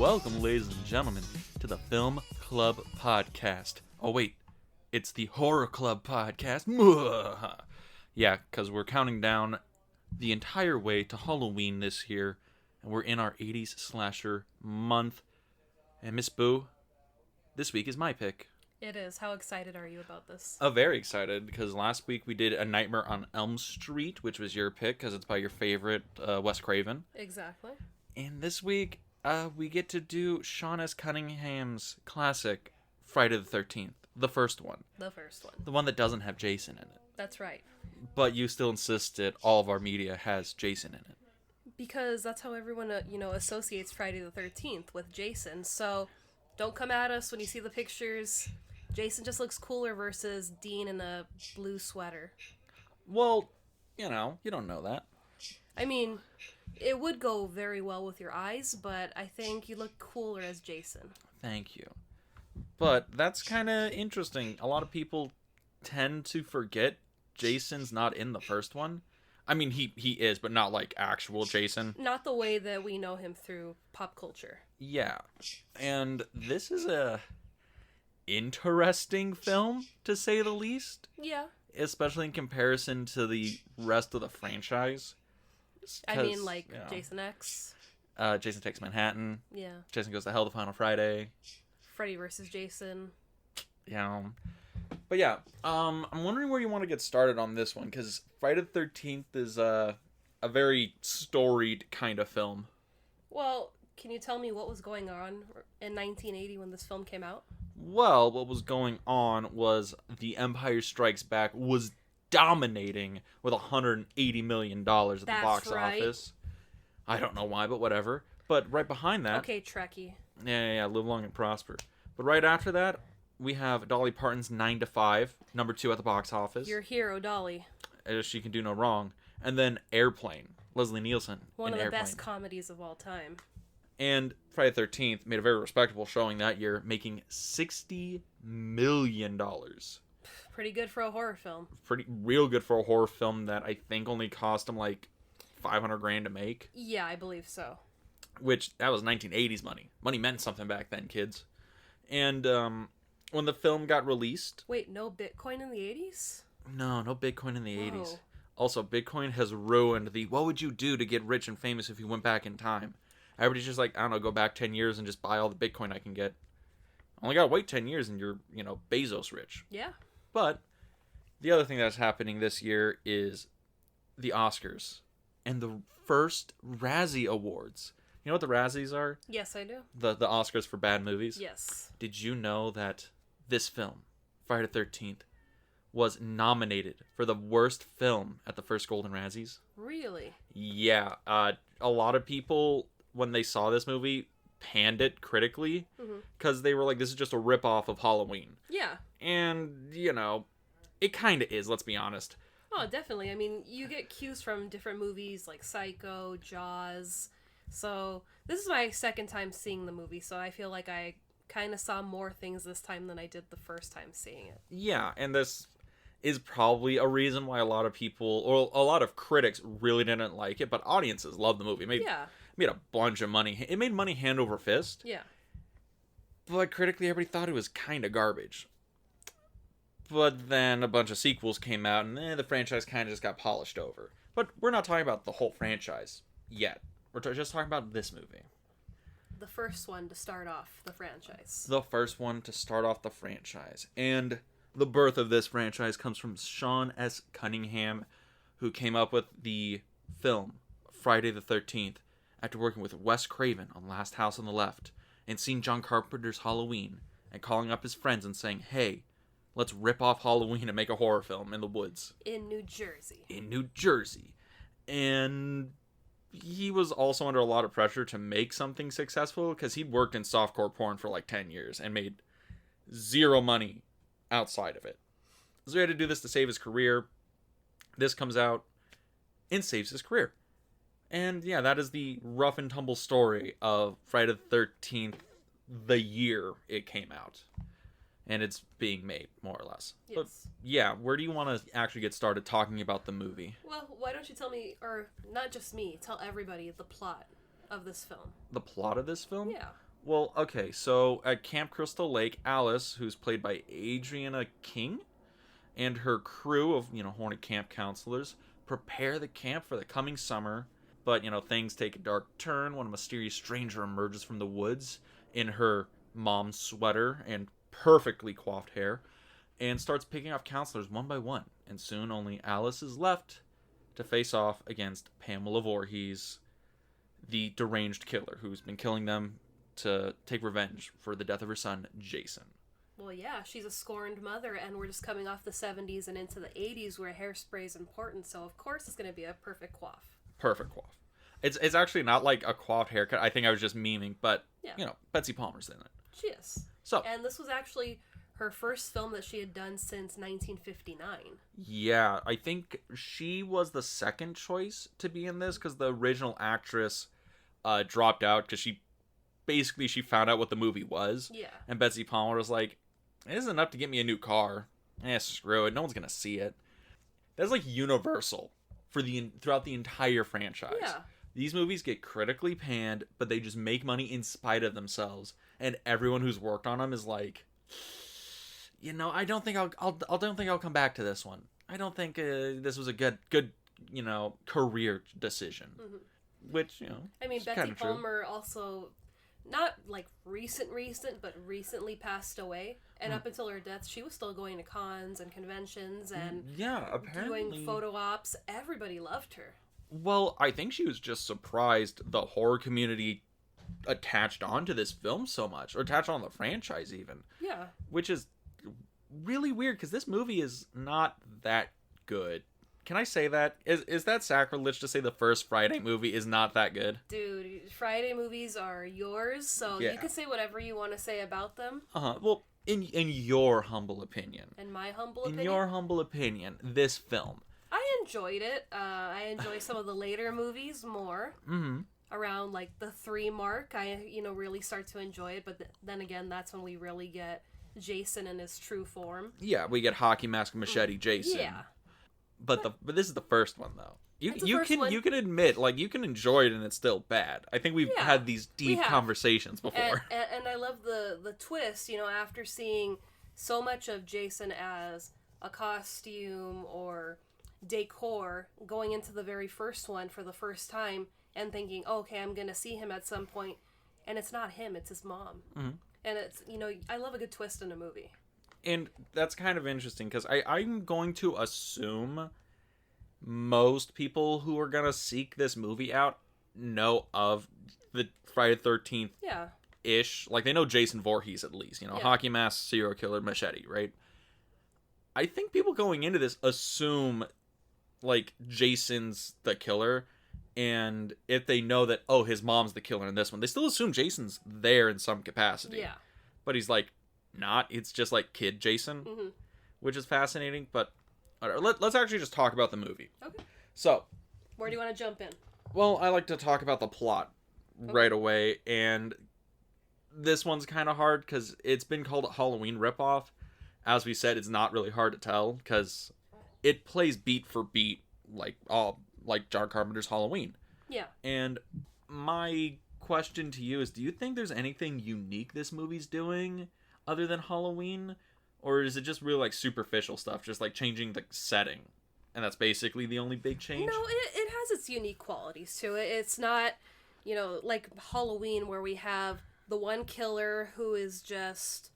Welcome, ladies and gentlemen, to the Film Club Podcast. Oh, wait. It's the Horror Club Podcast. Yeah, because we're counting down the entire way to Halloween this year, and we're in our 80s slasher month. And Miss Boo, this week is my pick. It is. How excited are you about this? Very excited, because last week we did A Nightmare on Elm Street, which was your pick, because it's by your favorite Wes Craven. Exactly. And this week, we get to do Sean S. Cunningham's classic, Friday the 13th. The first one. The first one. The one that doesn't have Jason in it. That's right. But you still insisted all of our media has Jason in it. Because that's how everyone, associates Friday the 13th with Jason. So don't come at us when you see the pictures. Jason just looks cooler versus Dean in a blue sweater. Well, you don't know that. I mean, it would go very well with your eyes, but I think you look cooler as Jason. Thank you. But that's kind of interesting. A lot of people tend to forget Jason's not in the first one. I mean, he is, but not like actual Jason. Not the way that we know him through pop culture. Yeah. And this is a interesting film, to say the least. Yeah. Especially in comparison to the rest of the franchise. I mean, like, Jason X. Jason Takes Manhattan. Yeah. Jason Goes to Hell the Final Friday. Freddy vs. Jason. Yeah. But yeah, I'm wondering where you want to get started on this one, because Friday the 13th is a very storied kind of film. Well, can you tell me what was going on in 1980 when this film came out? Well, what was going on was The Empire Strikes Back was dominating with $180 million at the box office. I don't know why, but whatever. But right behind that... Okay, Trekkie. Yeah, live long and prosper. But right after that, we have Dolly Parton's 9 to 5, number 2 at the box office. Your hero, Dolly. She can do no wrong. And then Airplane, Leslie Nielsen. One of the Airplane. best comedies of all time. And Friday the 13th made a very respectable showing that year, making $60 million. Pretty good for a horror film. Real good for a horror film that I think only cost them like $500,000 to make. Yeah, I believe so. Which, that was 1980s money. Money meant something back then, kids. And when the film got released... Wait, no Bitcoin in the 80s? No Bitcoin in the Whoa. 80s. Also, Bitcoin has ruined the, what would you do to get rich and famous if you went back in time? Everybody's just like, I don't know, go back 10 years and just buy all the Bitcoin I can get. Only gotta wait 10 years and you're, Bezos rich. Yeah. But the other thing that's happening this year is the Oscars and the first Razzie Awards. You know what the Razzies are? Yes, I do. The Oscars for bad movies? Yes. Did you know that this film, Friday the 13th, was nominated for the worst film at the first Golden Razzies? Really? Yeah. A lot of people, when they saw this movie, panned it critically because they were like, this is just a ripoff of Halloween. Yeah. And, it kind of is, let's be honest. Oh, definitely. I mean, you get cues from different movies like Psycho, Jaws. So this is my second time seeing the movie, so I feel like I kind of saw more things this time than I did the first time seeing it. Yeah, and this is probably a reason why a lot of people, or a lot of critics, really didn't like it, but audiences loved the movie. It made a bunch of money. It made money hand over fist. Yeah. But critically, everybody thought it was kind of garbage. But then a bunch of sequels came out, and the franchise kind of just got polished over. But we're not talking about the whole franchise yet. We're just talking about this movie. The first one to start off the franchise. The first one to start off the franchise. And the birth of this franchise comes from Sean S. Cunningham, who came up with the film Friday the 13th after working with Wes Craven on Last House on the Left and seeing John Carpenter's Halloween and calling up his friends and saying, hey, let's rip off Halloween and make a horror film in the woods. In New Jersey. And he was also under a lot of pressure to make something successful because he'd worked in softcore porn for like 10 years and made zero money outside of it. So he had to do this to save his career. This comes out and saves his career. And yeah, that is the rough and tumble story of Friday the 13th, the year it came out. And it's being made, more or less. Yes. But yeah, where do you want to actually get started talking about the movie? Well, why don't you tell me, or not just me, tell everybody the plot of this film. The plot of this film? Yeah. Well, okay, so at Camp Crystal Lake, Alice, who's played by Adriana King, and her crew of, horny camp counselors prepare the camp for the coming summer. But, things take a dark turn when a mysterious stranger emerges from the woods in her mom's sweater and perfectly coiffed hair and starts picking off counselors one by one. And soon only Alice is left to face off against Pamela Voorhees, the deranged killer who's been killing them to take revenge for the death of her son, Jason. Well, yeah, she's a scorned mother, and we're just coming off the 70s and into the 80s where hairspray is important, so of course it's going to be a perfect coif. Perfect coif. It's actually not like a coiffed haircut. I think I was just memeing, but, Yeah. Betsy Palmer's in it. She is. So, and this was actually her first film that she had done since 1959. Yeah, I think she was the second choice to be in this because the original actress dropped out because she found out what the movie was. Yeah. And Betsy Palmer was like, it isn't enough to get me a new car. Screw it. No one's going to see it. That's like universal throughout the entire franchise. Yeah. These movies get critically panned, but they just make money in spite of themselves. And everyone who's worked on them is like, I don't think I'll come back to this one. I don't think this was a good career decision. Mm-hmm. Which, I mean, Betsy Palmer also, not like recent, but recently passed away. And up until her death, she was still going to cons and conventions and apparently doing photo ops. Everybody loved her. Well, I think she was just surprised the horror community attached onto this film so much, or attached on the franchise even. Yeah. Which is really weird because this movie is not that good. Can I say that? Is that sacrilege to say the first Friday movie is not that good? Dude, Friday movies are yours, so you can say whatever you want to say about them. Well, in your humble opinion. In my humble opinion? In your humble opinion, this film. I enjoyed it. I enjoy some of the later movies more. Mm-hmm. Around like the 3 mark, I really start to enjoy it. But then again, that's when we really get Jason in his true form. Yeah, we get hockey mask and machete Jason. Yeah. But this is the first one though. You can admit, like, you can enjoy it and it's still bad. I think we've had these deep conversations before. And I love the twist, after seeing so much of Jason as a costume or decor, going into the very first one for the first time and thinking, okay, I'm going to see him at some point, and it's not him, it's his mom. Mm-hmm. And it's, I love a good twist in a movie. And that's kind of interesting because I'm going to assume most people who are going to seek this movie out know of the Friday the 13th ish. Like, they know Jason Voorhees at least, hockey mask, serial killer, machete, right? I think people going into this assume, like, Jason's the killer, and if they know that, oh, his mom's the killer in this one, they still assume Jason's there in some capacity. Yeah. But he's, like, not. It's just, like, kid Jason, which is fascinating, but let's actually just talk about the movie. Okay. So, where do you want to jump in? Well, I like to talk about the plot right away, and this one's kind of hard because it's been called a Halloween ripoff. As we said, it's not really hard to tell because it plays beat for beat like John Carpenter's Halloween. Yeah. And my question to you is, do you think there's anything unique this movie's doing other than Halloween? Or is it just really, like, superficial stuff, just, like, changing the setting? And that's basically the only big change? No, it has its unique qualities to it. It's not, like Halloween where we have the one killer who is just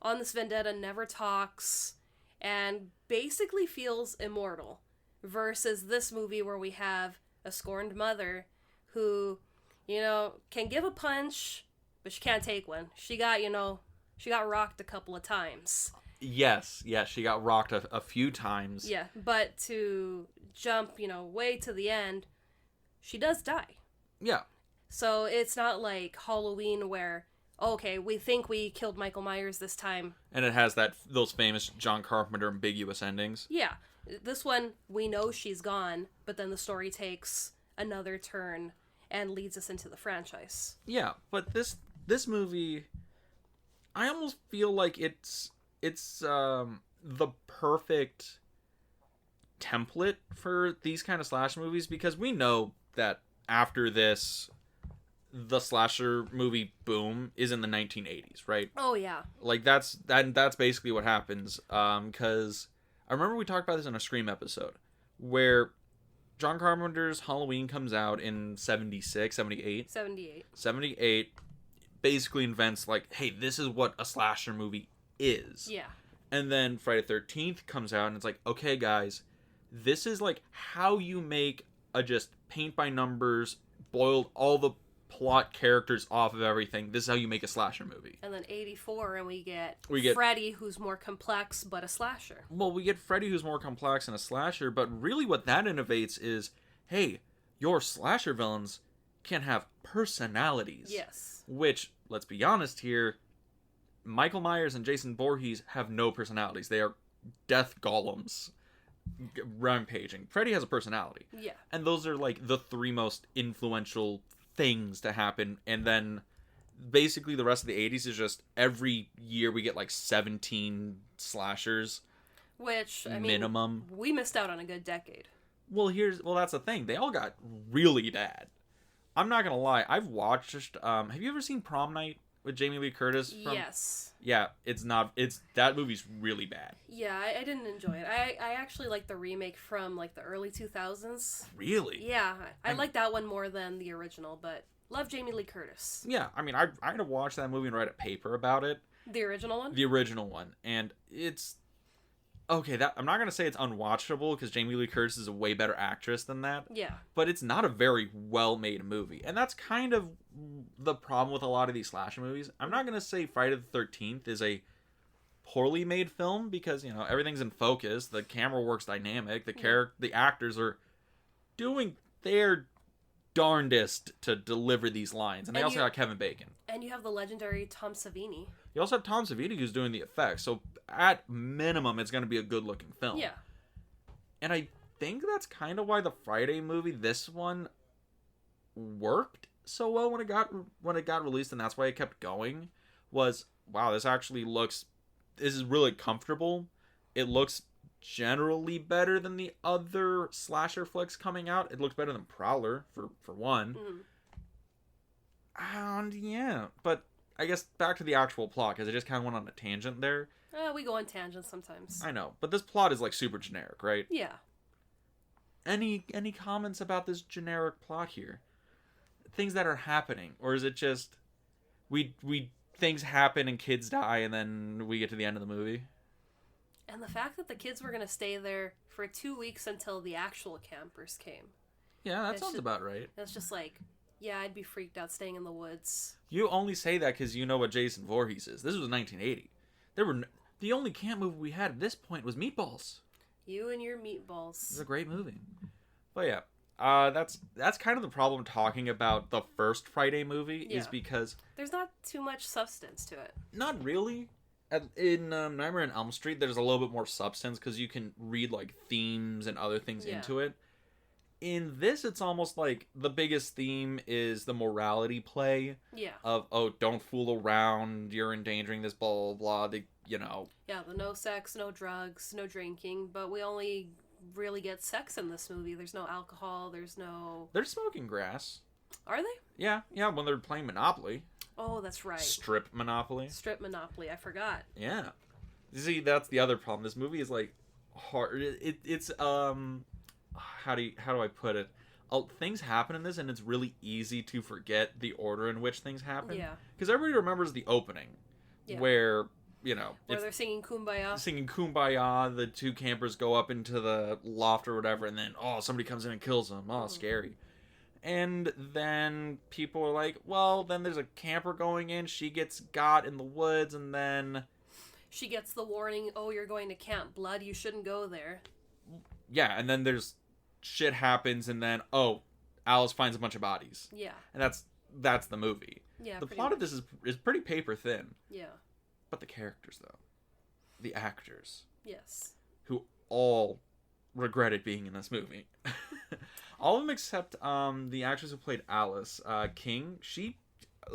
on this vendetta, never talks, and basically feels immortal. Versus this movie where we have a scorned mother who, can give a punch, but she can't take one. She got rocked a couple of times. Yes, she got rocked a few times. Yeah, but to jump, way to the end, she does die. Yeah. So it's not like Halloween where, okay, we think we killed Michael Myers this time. And it has those famous John Carpenter ambiguous endings. Yeah. This one, we know she's gone, but then the story takes another turn and leads us into the franchise. Yeah, but this movie, I almost feel like it's the perfect template for these kind of slash movies because we know that after this, the slasher movie boom is in the 1980s, right? Oh yeah. Like that's basically what happens. Because I remember we talked about this in a Scream episode where John Carpenter's Halloween comes out in 76, 78. 78. 78 basically invents like, hey, this is what a slasher movie is. Yeah. And then Friday the 13th comes out and it's like, okay guys, this is like how you make a just paint by numbers, boiled all the plot characters off of everything. This is how you make a slasher movie. And then 84 and we get Freddy, who's more complex but a slasher. Well, we get Freddy, who's more complex and a slasher, but really what that innovates is, hey, your slasher villains can have personalities. Yes. Which, let's be honest here, Michael Myers and Jason Voorhees have no personalities. They are death golems rampaging. Freddy has a personality. Yeah. And those are like the three most influential things to happen. And then basically the rest of the 80s is just every year we get like 17 slashers. Which, I mean, minimum. We missed out on a good decade. Well, that's the thing. They all got really bad. I'm not gonna lie. I've watched. Have you ever seen Prom Night with Jamie Lee Curtis? Yes. Yeah, that movie's really bad. Yeah, I didn't enjoy it. I actually like the remake from like the early 2000s. Really? Yeah, I like that one more than the original, but love Jamie Lee Curtis. Yeah, I mean, I had to watch that movie and write a paper about it. The original one? The original one, and it's okay. That I'm not gonna say it's unwatchable because Jamie Lee Curtis is a way better actress than that. Yeah. But it's not a very well-made movie, and that's kind of the problem with a lot of these slasher movies. I'm not gonna say Friday the 13th is a poorly made film because everything's in focus, the camera works dynamic, the actors are doing their darndest to deliver these lines, and they also got Kevin Bacon. And you have the legendary Tom Savini. You also have Tom Savini who's doing the effects, so at minimum it's going to be a good looking film. Yeah. And I think that's kind of why the Friday movie, this one, worked so well when it got released, and that's why it kept going. Was wow, this is really comfortable. It looks generally better than the other slasher flicks coming out. It looks better than Prowler for one. And yeah, but I guess back to the actual plot because it just kind of went on a tangent there. We go on tangents sometimes. I know, but this plot is like super generic, right? Yeah. Any comments about this generic plot here? Things that are happening, or is it just we things happen and kids die and then we get to the end of the movie? And the fact that the kids were going to stay there for 2 weeks until the actual campers came. Yeah, that sounds about right. It's just like, yeah, I'd be freaked out staying in the woods. You only say that because you know what Jason Voorhees is. This was 1980. The only camp movie we had at this point was Meatballs. You and your meatballs. It's a great movie. But yeah, that's kind of the problem talking about the first Friday movie is because there's not too much substance to it. Not really. In Nightmare on Elm Street, there's a little bit more substance because you can read like themes and other things into it. In this, it's almost like the biggest theme is the morality play. Yeah. Of, don't fool around, you're endangering this, blah, blah, blah, Yeah, the no sex, no drugs, no drinking, but we only really get sex in this movie. There's no alcohol, They're smoking grass. Are they? Yeah, when they're playing Monopoly. Oh, that's right. Strip Monopoly, I forgot. Yeah. See, that's the other problem. This movie is like hard. It's how do I put it? Things happen in this, and it's really easy to forget the order in which things happen. Yeah. Because everybody remembers the opening, where where they're singing Kumbaya. Singing Kumbaya. The two campers go up into the loft or whatever, and then somebody comes in and kills them. Scary. And then people are like, well, then there's a camper going in. She gets got in the woods, and then she gets the warning, you're going to Camp Blood. You shouldn't go there. Yeah, and then there's shit happens, and then, Alice finds a bunch of bodies. Yeah. And that's the movie. Yeah, the plot of this is pretty paper thin. Yeah. But the characters, though. The actors. Yes. Who all regretted being in this movie. All of them except the actress who played Alice, King. She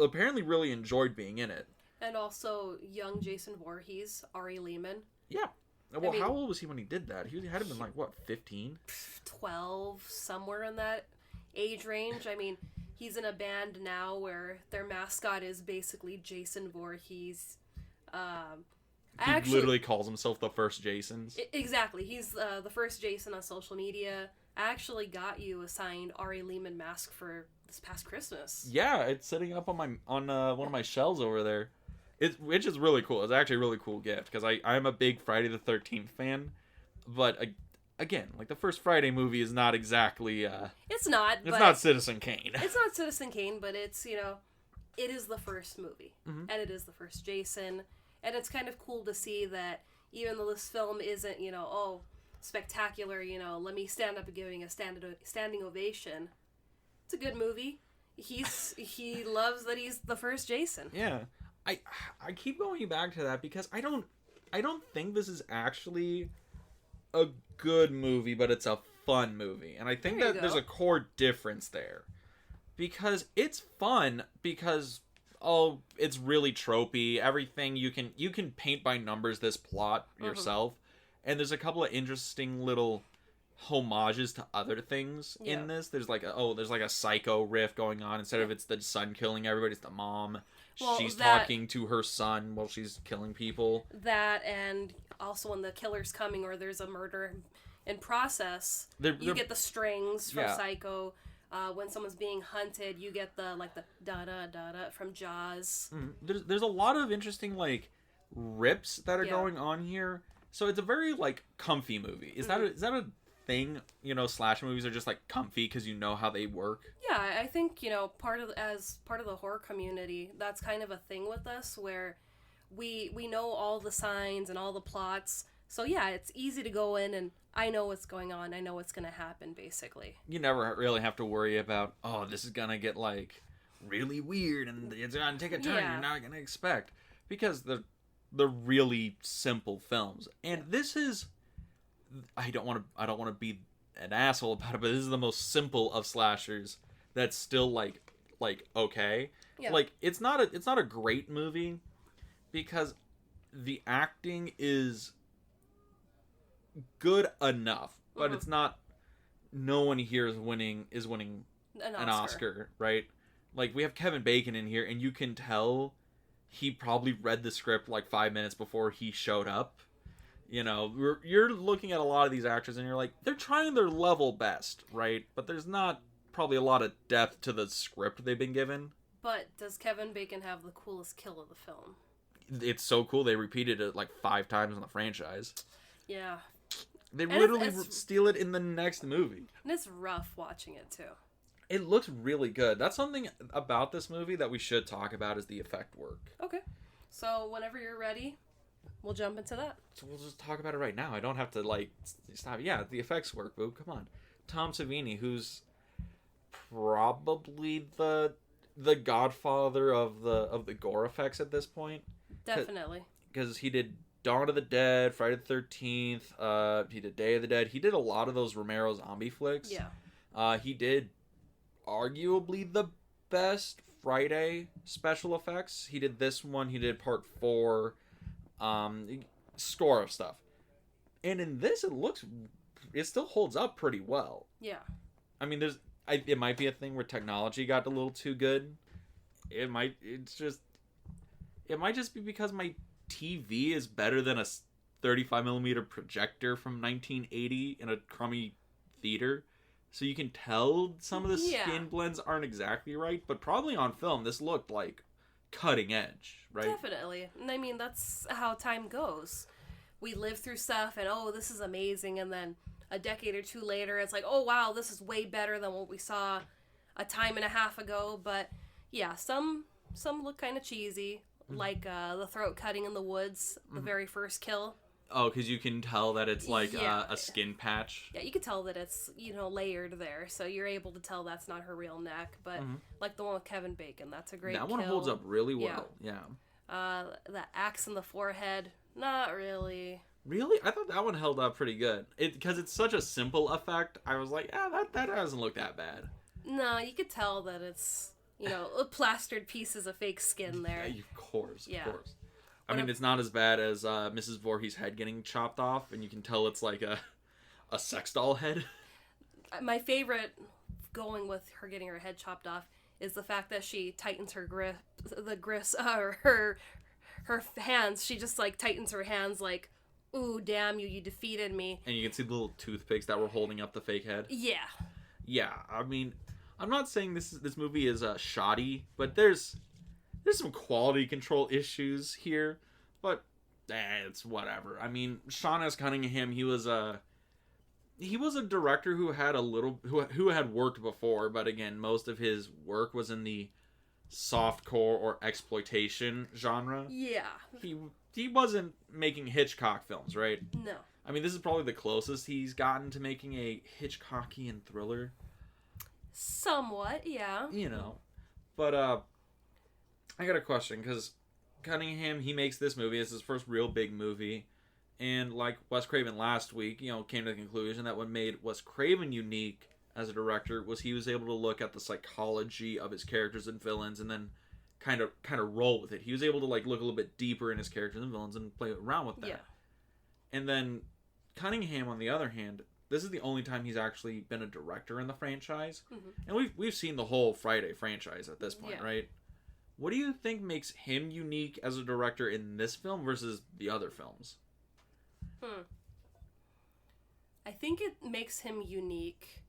apparently really enjoyed being in it. And also young Jason Voorhees, Ari Lehman. Yeah. Well, how old was he when he did that? He had to have been like, 15? 12, somewhere in that age range. I mean, he's in a band now where their mascot is basically Jason Voorhees. He literally calls himself the first Jasons. Exactly. He's the first Jason on social media. I actually got you a signed Ari Lehman mask for this past Christmas. Yeah, it's sitting up on one of my shelves over there. Which is really cool. It's actually a really cool gift because I'm a big Friday the 13th fan, but again, like the first Friday movie is not exactly it's not Citizen Kane. It's not Citizen Kane, but it's, you know, it is the first movie, and it is the first Jason, and it's kind of cool to see that even though this film isn't, you know, spectacular, you know, let me stand up and giving a standing ovation. It's a good movie. He loves that he's the first Jason. Yeah. I keep going back to that because I don't think this is actually a good movie, but it's a fun movie. And I think that there's a core difference there. Because it's fun because it's really tropey. Everything you can paint by numbers this plot yourself. And there's a couple of interesting little homages to other things in this. There's like a psycho riff going on. Instead of it's the son killing everybody, it's the mom. Well, she's talking to her son while she's killing people. That, and also when the killer's coming or there's a murder in process, you get the strings from Psycho. When someone's being hunted, you get the da-da-da-da from Jaws. There's a lot of interesting, like, rips that are going on here. So it's a very, like, comfy movie. Is that a thing? You know, slasher movies are just, like, comfy because you know how they work? Yeah, I think, you know, as part of the horror community, that's kind of a thing with us where we know all the signs and all the plots. So yeah, it's easy to go in and I know what's going on. I know what's going to happen, basically. You never really have to worry about, this is going to get, like, really weird and it's going to take a turn you're not going to expect. Because they're really simple films. And this is... I don't want to be an asshole about it, but this is the most simple of slashers that's still like okay. Yeah. Like it's not a great movie because the acting is good enough, but it's not. No one here is winning an Oscar, right? Like we have Kevin Bacon in here, and you can tell he probably read the script like 5 minutes before he showed up. You know, you're looking at a lot of these actors and you're like, they're trying their level best, right? But there's not probably a lot of depth to the script they've been given. But does Kevin Bacon have the coolest kill of the film? It's so cool. They repeated it like 5 times in the franchise. Yeah. They literally steal it in the next movie. And it's rough watching it, too. It looks really good. That's something about this movie that we should talk about is the effect work. Okay. So whenever you're ready... we'll jump into that. So we'll just talk about it right now. I don't have to, like, stop. Yeah, the effects work, boo. Come on. Tom Savini, who's probably the godfather of the gore effects at this point. Definitely. Because he did Dawn of the Dead, Friday the 13th, he did Day of the Dead. He did a lot of those Romero zombie flicks. Yeah. He did arguably the best Friday special effects. He did this one. He did part 4. Score of stuff, and in this it still holds up pretty well. Yeah, I mean, it might be a thing where technology got a little too good. It might just be because my TV is better than a 35mm projector from 1980 in a crummy theater, so you can tell some of the skin blends aren't exactly right, but probably on film this looked like cutting edge, right? Definitely. And I mean, that's how time goes. We live through stuff and, this is amazing. And then a decade or two later, it's like, oh, wow, this is way better than what we saw a time and a half ago. But yeah, some look kind of cheesy, like the throat cutting in the woods, the very first kill. Oh, because you can tell that it's like a skin patch. Yeah, you can tell that it's, layered there. So you're able to tell that's not her real neck. But like the one with Kevin Bacon, that's a great kill. That one holds up really well. Yeah. The axe in the forehead, not really. Really? I thought that one held up pretty good. Because it's such a simple effect. I was like, that doesn't look that bad. No, you could tell that it's, plastered pieces of fake skin there. Yeah, of course. Of course. I mean, it's not as bad as Mrs. Voorhees' head getting chopped off, and you can tell it's like a sex doll head. My favorite, going with her getting her head chopped off, is the fact that she tightens her grip, the grips, her hands. She just like tightens her hands like, ooh, damn you defeated me. And you can see the little toothpicks that were holding up the fake head. Yeah. Yeah, I mean, I'm not saying this movie is shoddy, but there's some quality control issues here, but it's whatever. I mean, Sean S. Cunningham, he was a director who had who had worked before, but again, most of his work was in the softcore or exploitation genre. Yeah. He wasn't making Hitchcock films, right? No. I mean, this is probably the closest he's gotten to making a Hitchcockian thriller. Somewhat, yeah. You know. But, I got a question, because Cunningham, he makes this movie. It's his first real big movie. And like Wes Craven last week, came to the conclusion that what made Wes Craven unique as a director was he was able to look at the psychology of his characters and villains and then kind of roll with it. He was able to like look a little bit deeper in his characters and villains and play around with that. Yeah. And then Cunningham, on the other hand, this is the only time he's actually been a director in the franchise. Mm-hmm. And we've seen the whole Friday franchise at this point, right? What do you think makes him unique as a director in this film versus the other films? I think it makes him unique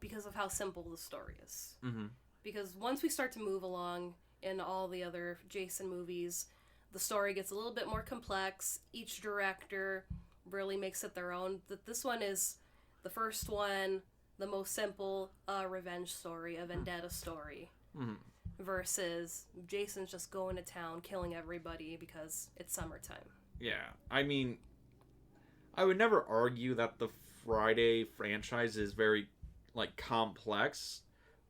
because of how simple the story is. Mm-hmm. Because once we start to move along in all the other Jason movies, the story gets a little bit more complex. Each director really makes it their own. This one is the first one, the most simple revenge story, a vendetta story. Mm-hmm. Versus Jason's just going to town, killing everybody because it's summertime. Yeah, I mean, I would never argue that the Friday franchise is very, like, complex,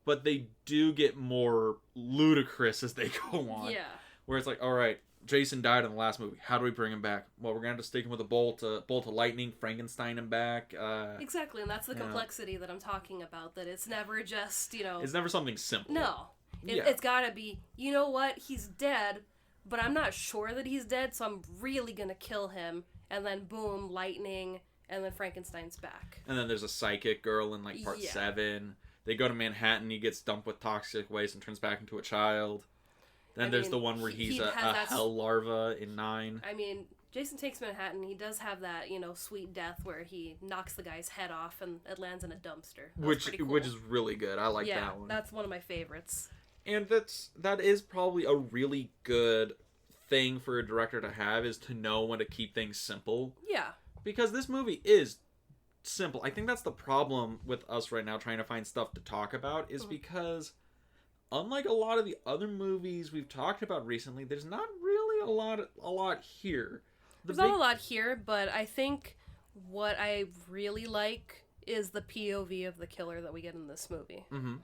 but they do get more ludicrous as they go on. Yeah. Where it's like, all right, Jason died in the last movie. How do we bring him back? Well, we're going to have to stick him with a bolt of lightning, Frankenstein him back. Exactly, and that's the complexity that I'm talking about, that it's never just, It's never something simple. No. It's gotta be, you know what, he's dead, but I'm not sure that he's dead, so I'm really gonna kill him. And then boom, lightning, and then Frankenstein's back. And then there's a psychic girl in like part 7. They go to Manhattan, he gets dumped with toxic waste and turns back into a child. Then there's the one where he's a hell larva in 9. I mean, Jason Takes Manhattan, he does have that, sweet death where he knocks the guy's head off and it lands in a dumpster. Which is really good. I like that one. Yeah, that's one of my favorites. And that is probably a really good thing for a director to have, is to know when to keep things simple. Yeah. Because this movie is simple. I think that's the problem with us right now trying to find stuff to talk about, is because unlike a lot of the other movies we've talked about recently, there's not really a lot here. There's not a lot here, but I think what I really like is the POV of the killer that we get in this movie. Mm-hmm.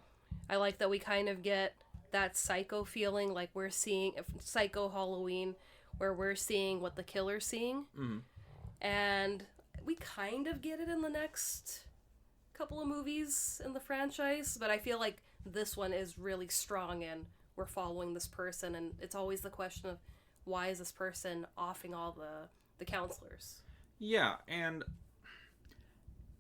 I like that we kind of get that Psycho feeling, like we're seeing Psycho Halloween, where we're seeing what the killer's seeing. Mm-hmm. And we kind of get it in the next couple of movies in the franchise, but I feel like this one is really strong and we're following this person, and it's always the question of, why is this person offing all the counselors? Yeah, and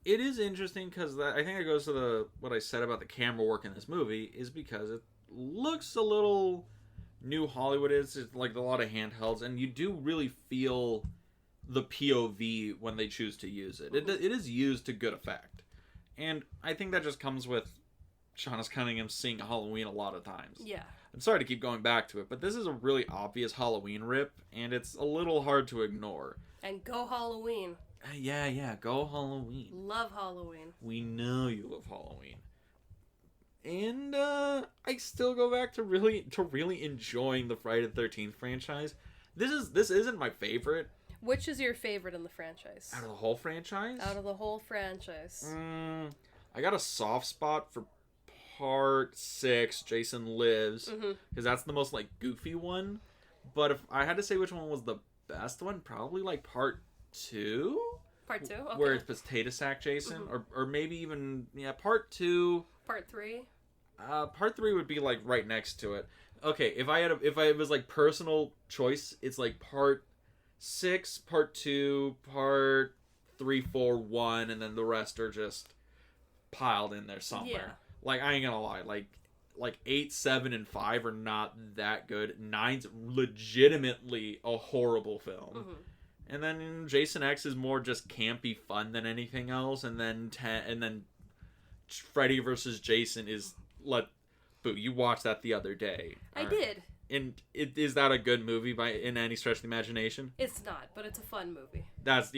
it is interesting because I think it goes to what I said about the camera work in this movie, is because it looks a little New Hollywood. It's like a lot of handhelds, and you do really feel the POV when they choose to use it. It is used to good effect, and I think that just comes with Sean S. Cunningham seeing Halloween a lot of times. Yeah. I'm sorry to keep going back to it, but this is a really obvious Halloween rip, and it's a little hard to ignore. And go Halloween. Yeah, go Halloween. Love Halloween. We know you love Halloween. And I still go back to really enjoying the Friday the 13th franchise. This isn't my favorite. Which is your favorite in the franchise? Out of the whole franchise? Out of the whole franchise. I got a soft spot for part 6, Jason Lives, because that's the most like goofy one. But if I had to say which one was the best one, probably like part 2. Part 2, okay. Where it's Potato Sack Jason, or maybe even part 2. Part 3. Part 3 would be like right next to it. Okay, if it was like personal choice, it's like part 6, part 2, part 3, 4, 1, and then the rest are just piled in there somewhere. Yeah. Like, I ain't gonna lie, like, like 8, 7, and 5 are not that good. 9's legitimately a horrible film. Mm-hmm. And then Jason X is more just campy fun than anything else. And then Freddy versus Jason is Boo, you watched that the other day. I did. And is that a good movie in any stretch of the imagination? It's not, but it's a fun movie. That's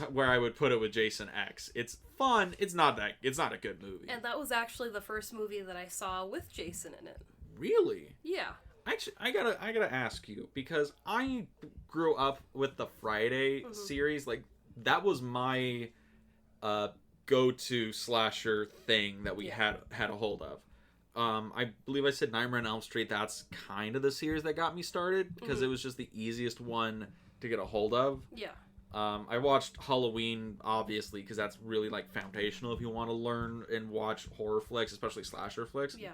where I would put it with Jason X. It's fun. It's not a good movie. And that was actually the first movie that I saw with Jason in it. Really? Yeah. Actually, I gotta ask you, because I grew up with the Friday series. Like, that was my go-to slasher thing that we had a hold of. I believe I said Nightmare on Elm Street. That's kind of the series that got me started, because it was just the easiest one to get a hold of. Yeah. I watched Halloween, obviously, because that's really, like, foundational if you want to learn and watch horror flicks, especially slasher flicks. Yeah.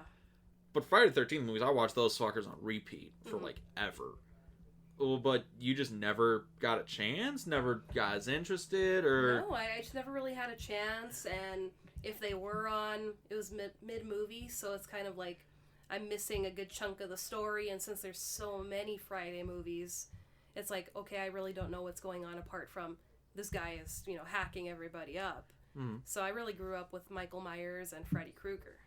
But Friday the 13th movies, I watched those fuckers on repeat for, like, ever. Well, but you just never got a chance? Never got as interested? Or... No, I just never really had a chance, and if they were on, it was mid-movie, so it's kind of like I'm missing a good chunk of the story, and since there's so many Friday movies, it's like, okay, I really don't know what's going on apart from this guy is, hacking everybody up. So I really grew up with Michael Myers and Freddy Krueger.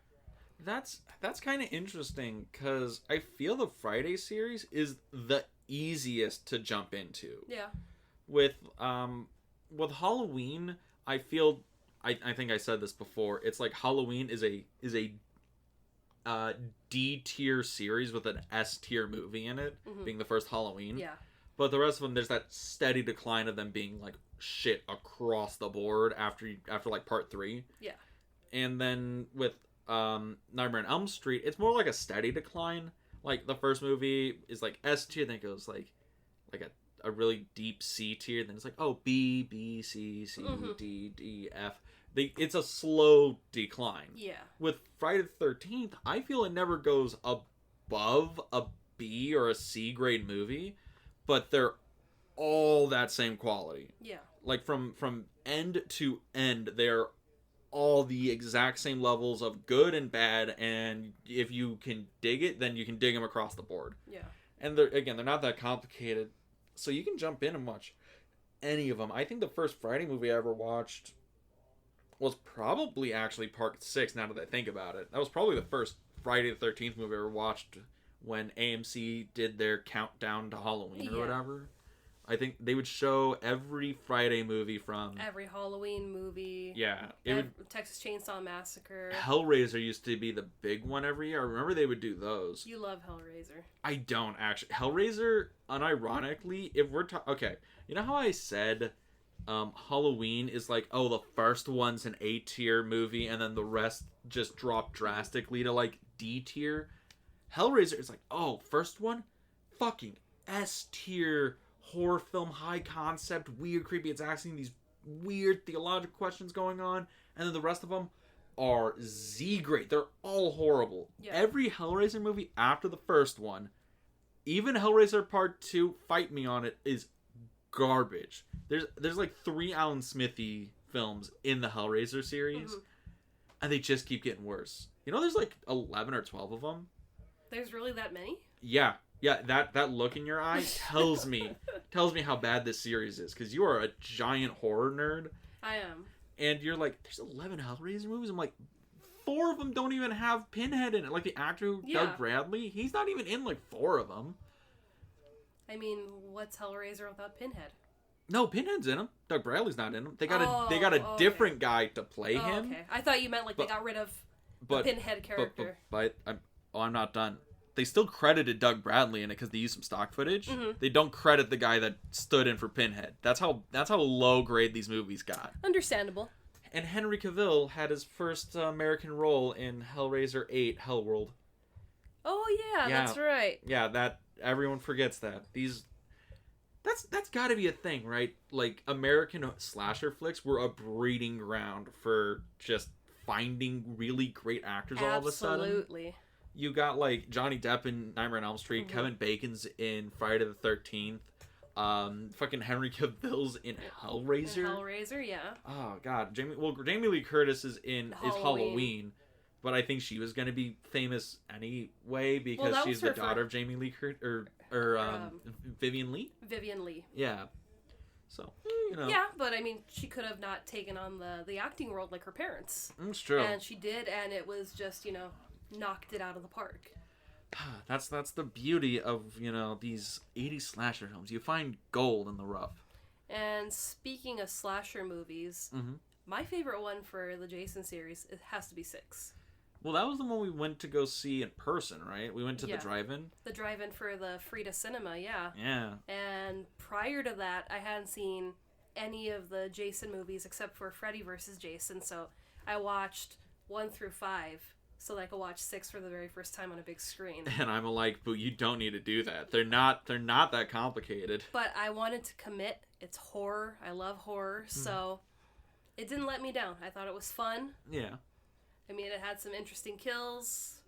That's kind of interesting, because I feel the Friday series is the easiest to jump into. Yeah. With Halloween, I feel I think I said this before. It's like Halloween is a D tier series with an S tier movie in it, being the first Halloween. Yeah. But the rest of them, there's that steady decline of them being like shit across the board after like part 3. Yeah. And then with Nightmare on Elm Street, it's more like a steady decline. Like, the first movie is like S tier, then it goes like a really deep C tier, then it's like, oh, B, B, C, C, D, D, F. It's a slow decline. Yeah. With Friday the 13th, I feel it never goes above a B or a C grade movie, but they're all that same quality. Yeah. Like, from end to end, they're all the exact same levels of good and bad, and if you can dig it, then you can dig them across the board. Yeah. And they're not that complicated, so you can jump in and watch any of them. I think the first Friday movie I ever watched was probably actually Part 6, now that I think about it. That was probably the first Friday the 13th movie I ever watched when AMC did their countdown to Halloween or whatever. I think they would show every Friday movie from... Every Halloween movie. Yeah. Texas Chainsaw Massacre. Hellraiser used to be the big one every year. I remember they would do those. You love Hellraiser. I don't, actually. Hellraiser, unironically, if we're talking... Okay, you know how I said Halloween is like, oh, the first one's an A tier movie, and then the rest just drop drastically to, like, D tier? Hellraiser is like, oh, first one? Fucking S tier horror film, high concept, weird, creepy. It's asking these weird theological questions going on, and then the rest of them are Z grade. They're all horrible. Yeah. Every Hellraiser movie after the first one, even Hellraiser Part 2, fight me on it, is garbage. There's like 3 Alan Smithy films in the Hellraiser series, and they just keep getting worse. You know, there's like 11 or 12 of them. There's really that many? Yeah. Yeah, that look in your eye tells me how bad this series is, because you are a giant horror nerd. I am. And you're like, there's 11 Hellraiser movies? I'm like, 4 of them don't even have Pinhead in it. Like, the actor who Doug Bradley, he's not even in like 4 of them. I mean, what's Hellraiser without Pinhead? No, Pinhead's in them. Doug Bradley's not in them. They got a different guy to play him. Okay. I thought you meant like they got rid of the Pinhead character. But I'm not done. They still credited Doug Bradley in it because they used some stock footage. They don't credit the guy that stood in for Pinhead. That's how low grade these movies got. Understandable. And Henry Cavill had his first American role in Hellraiser 8: Hellworld. Oh yeah, that's right. Yeah, that everyone forgets that. That's got to be a thing, right? Like, American slasher flicks were a breeding ground for just finding really great actors all of a sudden. Absolutely. You got, like, Johnny Depp in Nightmare on Elm Street, Kevin Bacon's in Friday the 13th, fucking Henry Cavill's in Hellraiser. Hellraiser, yeah. Oh, God. Jamie Lee Curtis is Halloween. but I think she was going to be famous anyway because that she's was the her daughter of Jamie Lee Curtis or Vivian Lee. Vivian Lee. Yeah. So, you know. Yeah, but I mean, she could have not taken on the acting world like her parents. That's true. And she did, and it was just, knocked it out of the park. That's the beauty of, these 80s slasher films. You find gold in the rough. And speaking of slasher movies, my favorite one for the Jason series, it has to be 6. Well, that was the one we went to go see in person, right? We went to the drive-in. The drive-in for the Frida Cinema, yeah. Yeah. And prior to that, I hadn't seen any of the Jason movies except for Freddy vs. Jason, so I watched 1 through 5 so that I could watch 6 for the very first time on a big screen. And I'm like, but you don't need to do that. They're not that complicated. But I wanted to commit. It's horror. I love horror, so it didn't let me down. I thought it was fun. Yeah. I mean, it had some interesting kills.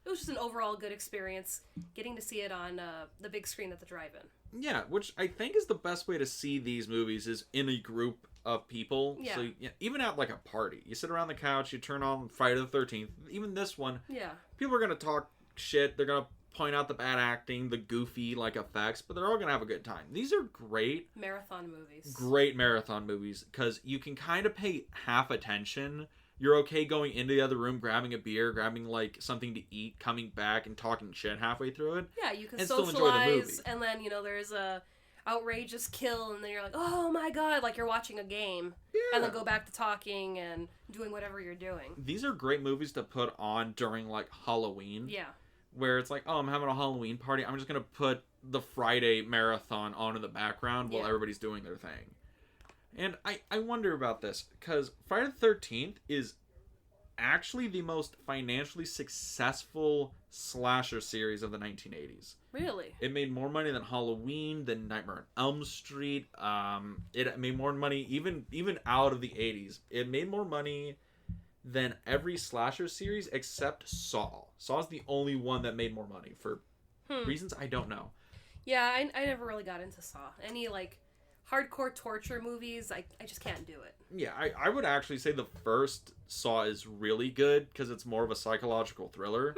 It was just an overall good experience getting to see it on the big screen at the drive-in. Yeah, which I think is the best way to see these movies is in a group of people. Yeah. So even at like a party, you sit around the couch, you turn on Friday the 13th. Even this one, Yeah. people are gonna talk shit. They're gonna point out the bad acting, the goofy like effects, but they're all gonna have a good time. These are great Marathon movies. Great marathon movies because you can kind of pay half attention. You're okay going into the other room, grabbing a beer, grabbing like something to eat, coming back and talking shit halfway through it. Yeah, you can and still enjoy the movie. socialize, and then there's a outrageous kill, and then you're like, oh my god, like you're watching a game, and then go back to talking and doing whatever you're doing. These are great movies to put on during like Halloween. Yeah. Where it's like, oh, I'm having a Halloween party. I'm just gonna put the Friday marathon on in the background while everybody's doing their thing. And I wonder about this, because Friday the 13th is actually the most financially successful slasher series of the 1980s. Really? It made more money than Halloween, than Nightmare on Elm Street. It made more money even out of the 80s. It made more money than every slasher series except Saw. Saw's the only one that made more money for reasons I don't know. Yeah, I never really got into Saw. Any like hardcore torture movies, I just can't do it. Yeah, I would actually say the first Saw is really good because it's more of a psychological thriller,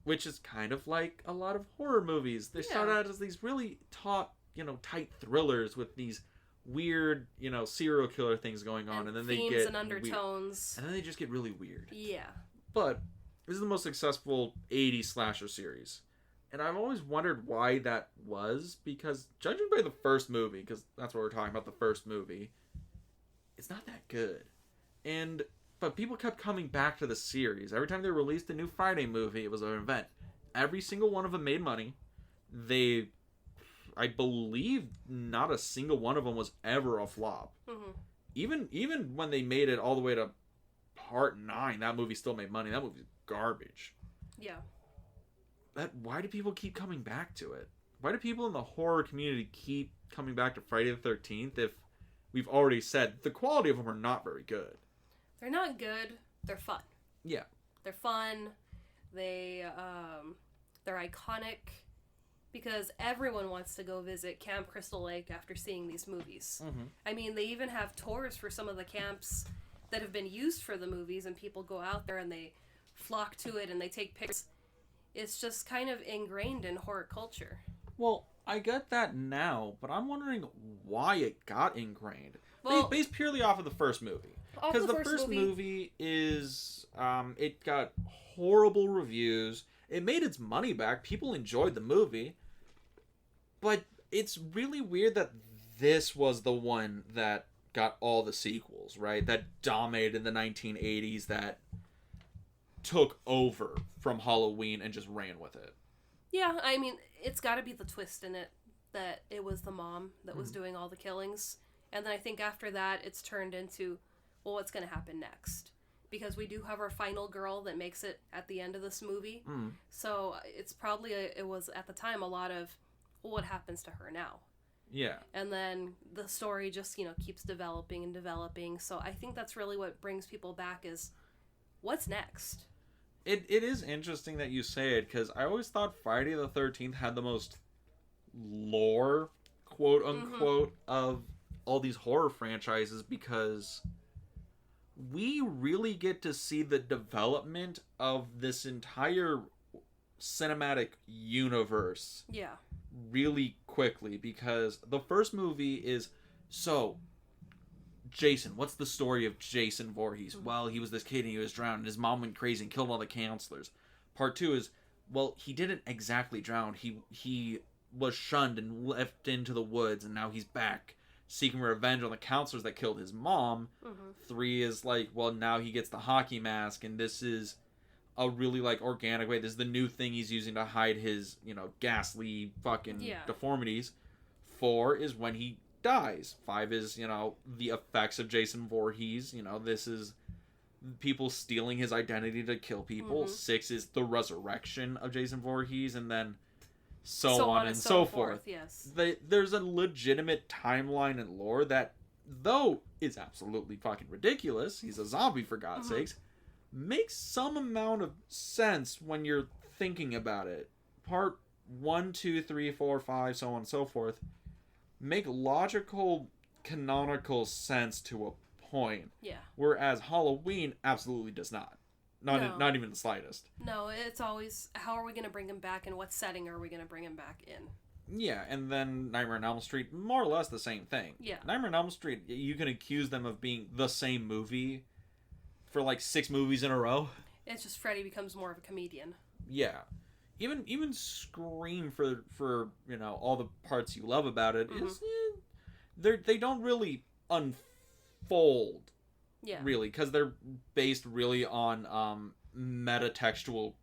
which is kind of like a lot of horror movies. They start out as these really tight thrillers with these weird, serial killer things going on, and then they get and undertones, and then they just get really weird. Yeah. But this is the most successful 80s slasher series. And I've always wondered why that was, because judging by the first movie, because that's what we're talking about, the first movie, it's not that good. But people kept coming back to the series. Every time they released a new Friday movie, it was an event. Every single one of them made money. I believe not a single one of them was ever a flop. Mm-hmm. Even when they made it all the way to part 9, that movie still made money. That movie's garbage. Yeah. Why do people keep coming back to it? Why do people in the horror community keep coming back to Friday the 13th if we've already said the quality of them are not very good? They're not good. They're fun. Yeah. They're fun. They're iconic because everyone wants to go visit Camp Crystal Lake after seeing these movies. Mm-hmm. I mean, they even have tours for some of the camps that have been used for the movies, and people go out there and they flock to it and they take pictures. It's just kind of ingrained in horror culture. Well, I get that now, but I'm wondering why it got ingrained. Well, based purely off of the first movie. Because the first movie is, it got horrible reviews. It made its money back. People enjoyed the movie. But it's really weird that this was the one that got all the sequels, right? That dominated the 1980s, that took over from Halloween and just ran with it. Yeah, I mean, it's got to be the twist in it that it was the mom that was doing all the killings. And then I think after that, it's turned into, well, what's going to happen next? Because we do have our final girl that makes it at the end of this movie. So it's probably, it was at the time a lot of, well, what happens to her now? Yeah. And then the story just, keeps developing and developing. So I think that's really what brings people back is, what's next? It is interesting that you say it, because I always thought Friday the 13th had the most lore, quote unquote, of all these horror franchises, because we really get to see the development of this entire cinematic universe Yeah. really quickly, because the first movie is, so Jason, what's the story of Jason Voorhees? Well, he was this kid and he was drowned and his mom went crazy and killed all the counselors. Part 2 is, well, he didn't exactly drown. He was shunned and left into the woods, and now he's back seeking revenge on the counselors that killed his mom. 3 is like, well, now he gets the hockey mask, and this is a really, like, organic way. This is the new thing he's using to hide his, ghastly fucking deformities. 4 is when he dies. 5 is, the effects of Jason Voorhees. This is people stealing his identity to kill people. 6 is the resurrection of Jason Voorhees, and then so on and so forth. Yes. There's a legitimate timeline and lore that, though is absolutely fucking ridiculous, he's a zombie for God's sakes, makes some amount of sense when you're thinking about it. Part 1, 2, 3, 4, 5, so on and so forth, make logical, canonical sense to a point. Yeah. Whereas Halloween absolutely does not. Not even the slightest. No, it's always, how are we going to bring him back, and what setting are we going to bring him back in? Yeah, and then Nightmare on Elm Street, more or less the same thing. Yeah. Nightmare on Elm Street, you can accuse them of being the same movie for like 6 movies in a row. It's just Freddy becomes more of a comedian. Yeah. Even Scream, for all the parts you love about it, is they don't really unfold. Yeah. Really, because they're based really on metatextual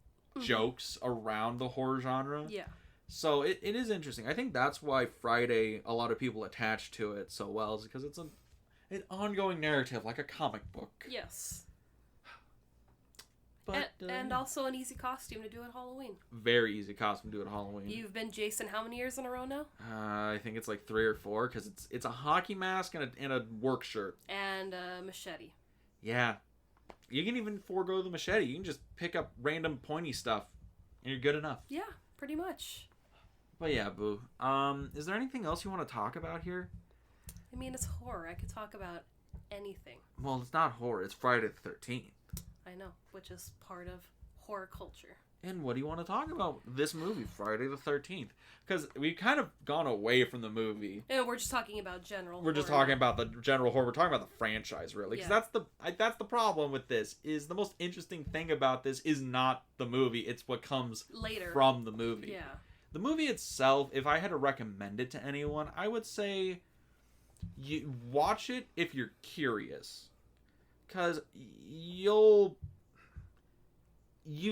jokes around the horror genre. Yeah. So it is interesting. I think that's why Friday, a lot of people attach to it so well, is because it's an ongoing narrative, like a comic book. Yes. But, and also an easy costume to do at Halloween. Very easy costume to do at Halloween. You've been Jason how many years in a row now? I think it's like 3 or 4, because it's a hockey mask and a work shirt. And a machete. Yeah. You can even forego the machete. You can just pick up random pointy stuff, and you're good enough. Yeah, pretty much. But yeah, Boo. Is there anything else you want to talk about here? I mean, it's horror. I could talk about anything. Well, it's not horror. It's Friday the 13th. I know, which is part of horror culture. And what do you want to talk about this movie, Friday the 13th? Because we've kind of gone away from the movie. And we're just talking about general horror. We're just talking about the general horror. We're talking about the franchise, really. Because that's the problem with this, is the most interesting thing about this is not the movie. It's what comes later from the movie. Yeah. The movie itself, if I had to recommend it to anyone, I would say you watch it if you're curious. Because you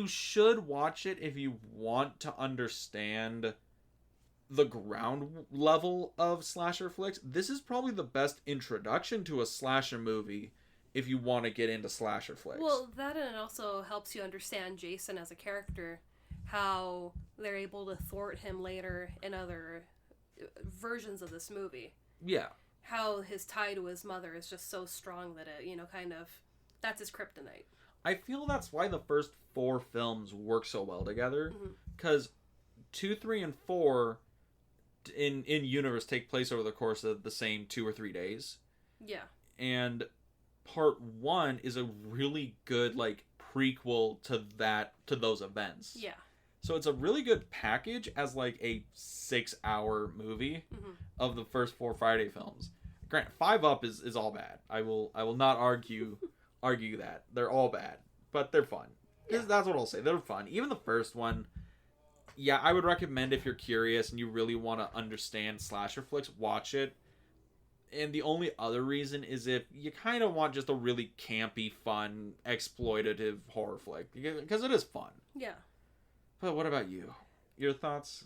should watch it if you want to understand the ground level of slasher flicks. This is probably the best introduction to a slasher movie if you want to get into slasher flicks. Well, that, and it also helps you understand Jason as a character, how they're able to thwart him later in other versions of this movie. Yeah. How his tie to his mother is just so strong that it, that's his kryptonite. I feel that's why the first 4 films work so well together. Because 2, 3, and 4 in universe take place over the course of the same 2 or 3 days. Yeah. And part 1 is a really good, like, prequel to those events. Yeah. So it's a really good package as, like, a 6-hour movie of the first 4 Friday films. Granted, 5 Up is all bad. I will not argue that. They're all bad. But they're fun. Yeah. That's what I'll say. They're fun. Even the first one, yeah, I would recommend if you're curious and you really want to understand slasher flicks, watch it. And the only other reason is if you kind of want just a really campy, fun, exploitative horror flick. Because it is fun. Yeah. But what about you? Your thoughts?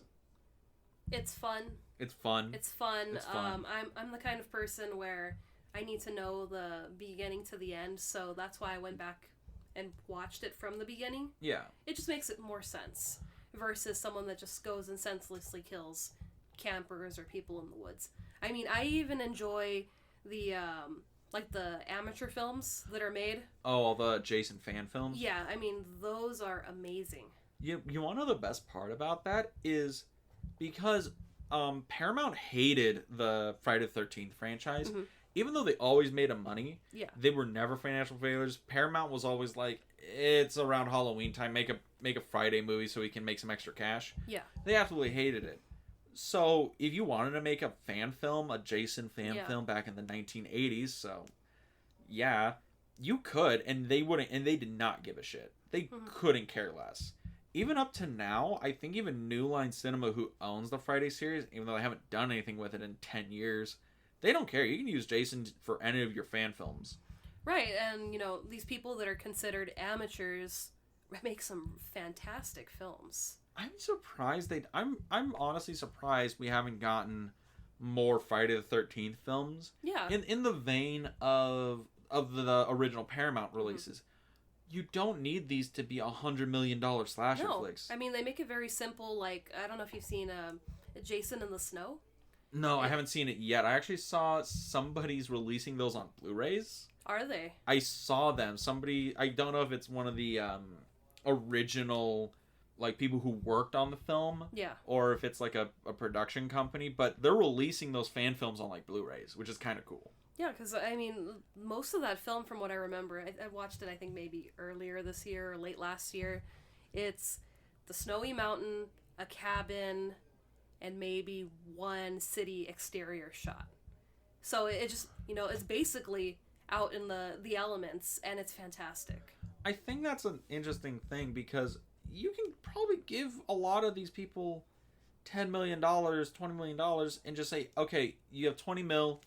It's fun. It's fun. It's fun. I'm the kind of person where I need to know the beginning to the end, so that's why I went back and watched it from the beginning. Yeah. It just makes it more sense versus someone that just goes and senselessly kills campers or people in the woods. I mean, I even enjoy the the amateur films that are made. Oh, all the Jason fan films? Yeah, I mean, those are amazing. You want to know the best part about that is because Paramount hated the Friday the 13th franchise, even though they always made them money, Yeah. they were never financial failures. Paramount was always like, it's around Halloween time, make a Friday movie so we can make some extra cash. Yeah. They absolutely hated it. So if you wanted to make a fan film, a Jason fan film back in the 1980s, so yeah, you could, and they wouldn't, and they did not give a shit. They couldn't care less. Even up to now, I think even New Line Cinema, who owns the Friday series, even though they haven't done anything with it in 10 years, they don't care. You can use Jason for any of your fan films. Right, and, you know, these people that are considered amateurs make some fantastic films. I'm surprised I'm honestly surprised we haven't gotten more Friday the 13th films. Yeah. In the vein of the original Paramount releases. You don't need these to be $100 million slasher flicks. I mean, they make it very simple. Like, I don't know if you've seen Jason in the Snow. No, I haven't seen it yet. I actually saw somebody's releasing those on Blu-rays. Are they? I saw them. I don't know if it's one of the original, like, people who worked on the film. Yeah. Or if it's like a production company. But they're releasing those fan films on, like, Blu-rays, which is kind of cool. Yeah, because, I mean, most of that film, from what I remember, I watched it, I think, maybe earlier this year or late last year. It's the snowy mountain, a cabin, and maybe one city exterior shot. So it just, you know, it's basically out in the elements, and it's fantastic. I think that's an interesting thing, because you can probably give a lot of these people $10 million, $20 million, and just say, okay, you have 20 mil,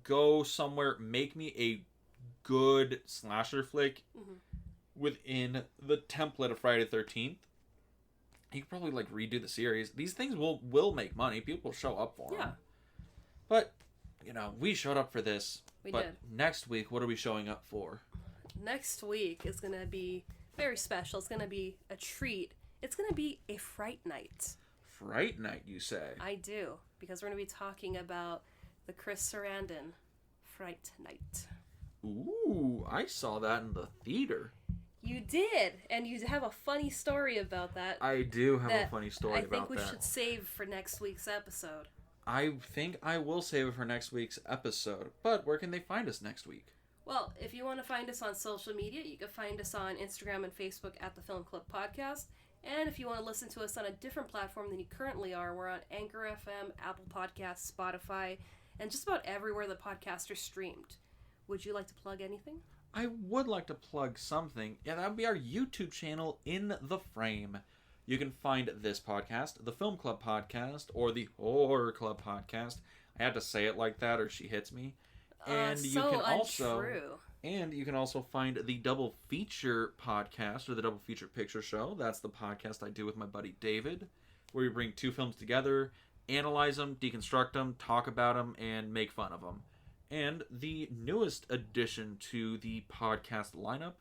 go somewhere, make me a good slasher flick within the template of Friday the 13th. You could probably, like, redo the series. These things will make money. People will show up for them. Yeah. But, you know, we showed up for this. We but did. Next week, what are we showing up for? Next week is going to be very special. It's going to be a treat. It's going to be a Fright Night. Fright Night, you say? I do. Because we're going to be talking about the Chris Sarandon Fright Night. Ooh, I saw that in the theater. You did, and you have a funny story about that. I do have a funny story about that. I think we should save for next week's episode. I think I will save it for next week's episode. But where can they find us next week? Well, if you want to find us on social media, you can find us on Instagram and Facebook at the Film Club Podcast. And if you want to listen to us on a different platform than you currently are, we're on Anchor FM, Apple Podcasts, Spotify, and just about everywhere the podcasts are streamed. Would you like to plug anything? I would like to plug something. Yeah, that would be our YouTube channel, In the Frame. You can find this podcast, the Film Club Podcast, or the Horror Club Podcast. I had to say it like that or she hits me. And you can also find the Double Feature Podcast, or the Double Feature Picture Show. That's the podcast I do with my buddy David, where we bring two films together, analyze them, deconstruct them, talk about them, and make fun of them. And the newest addition to the podcast lineup,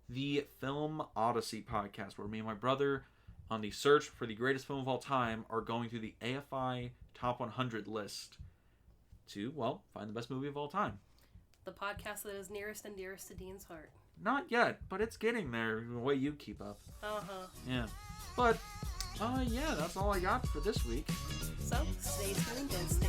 the Film Odyssey podcast, where me and my brother, on the search for the greatest film of all time, are going through the AFI Top 100 list to, well, find the best movie of all time. The podcast that is nearest and dearest to Dean's heart. Not yet, but it's getting there, the way you keep up. Uh-huh. Yeah. But, yeah, that's all I got for this week. So, stay tuned and stay